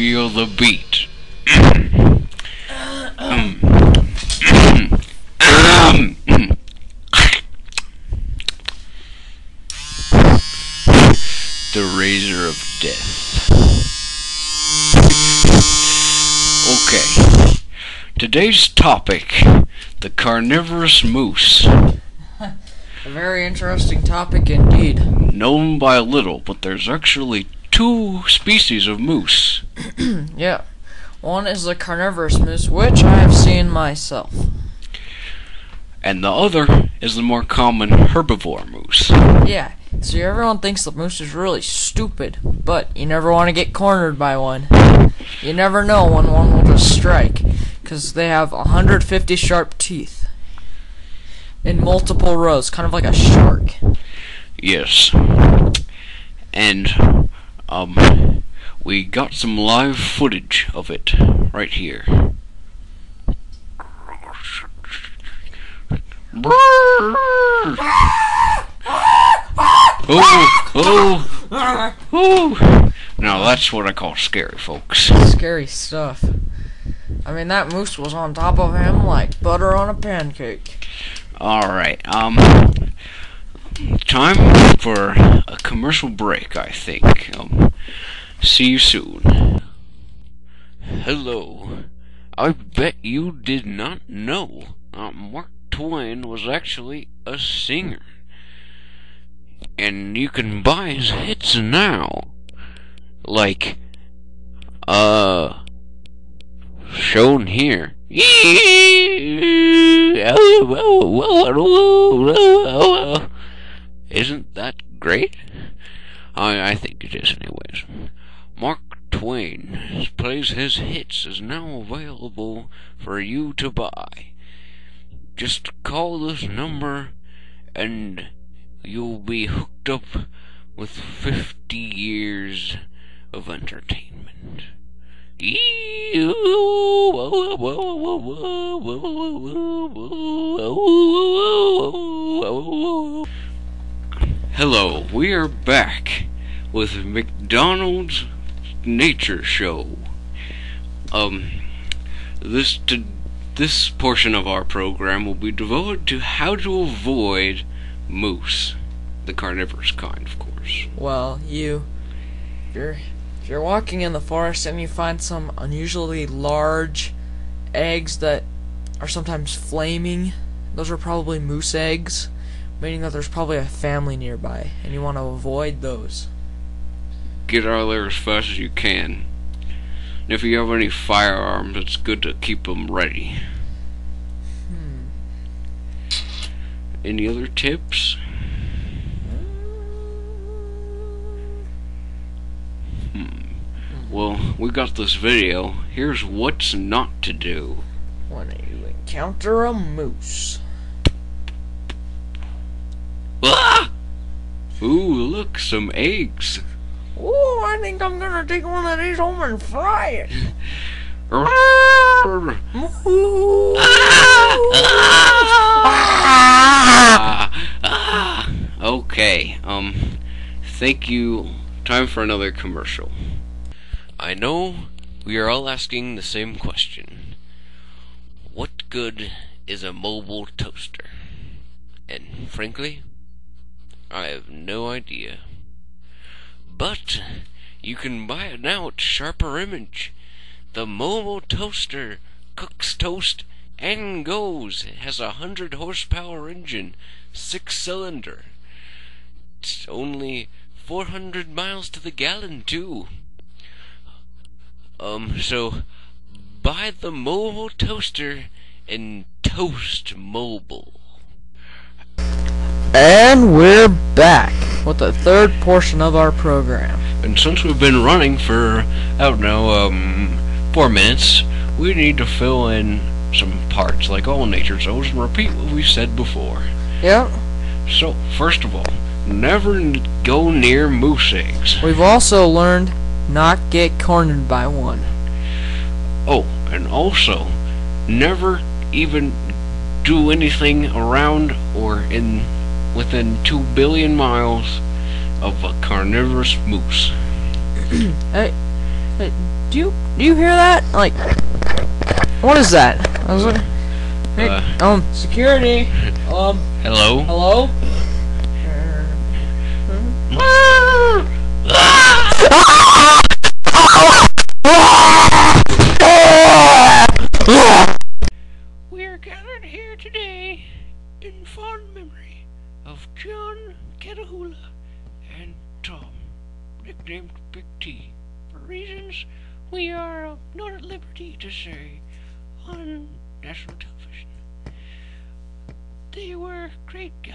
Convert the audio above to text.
feel the beat. The razor of death. Okay. Today's topic, the carnivorous moose. A very interesting topic indeed. Known by little, but there's actually two species of moose. Yeah. One is the carnivorous moose, which I have seen myself. And the other is the more common herbivore moose. Yeah. See, everyone thinks the moose is really stupid, but you never want to get cornered by one. You never know when one will just strike, because they have 150 sharp teeth in multiple rows, kind of like a shark. Yes. And, we got some live footage of it right here. Oh. Now that's what I call scary, folks. Scary stuff. I mean, that moose was on top of him like butter on a pancake. Alright, time for a commercial break, I think. See you soon. Hello. I bet you did not know Mark Twain was actually a singer. And you can buy his hits now. Like, shown here. Isn't that great? I think it is anyways. Mark Twain plays his hits is now available for you to buy. Just call this number and you'll be hooked up with 50 years of entertainment. Hello, we are back with McDonald's Nature Show. This portion of our program will be devoted to how to avoid moose, the carnivorous kind, of course. Well, if you're walking in the forest and you find some unusually large eggs that are sometimes flaming, those are probably moose eggs, meaning that there's probably a family nearby, and you want to avoid those. Get out of there as fast as you can. And if you have any firearms, it's good to keep them ready. Any other tips? Well, we got this video. Here's what's not to do when you encounter a moose. Ah! Ooh, look, some eggs. Ooh, I think I'm gonna take one of these home and fry it. Okay, thank you. Time for another commercial. I know we are all asking the same question. What good is a mobile toaster? And frankly, I have no idea. But you can buy it now at Sharper Image. The mobile toaster cooks toast and goes. It has a 100 horsepower engine, 6-cylinder. It's only 400 miles to the gallon too. So buy the mobile toaster and toast mobile. And we're back with the third portion of our program. And since we've been running for, I don't know, 4 minutes, we need to fill in some parts like all nature shows and repeat what we said before. Yep. So, first of all, never go near moose eggs. We've also learned not get cornered by one. Oh, and also, never even do anything around or within 2 billion miles of a carnivorous moose. Hey, Hey, do you hear that? Like, what is that? I was like, hey, security. Hello? Hello? We are gathered here today in fond memory of John Catahoula and Tom, nicknamed Big T, for reasons we are not at liberty to say on national television. They were great guys.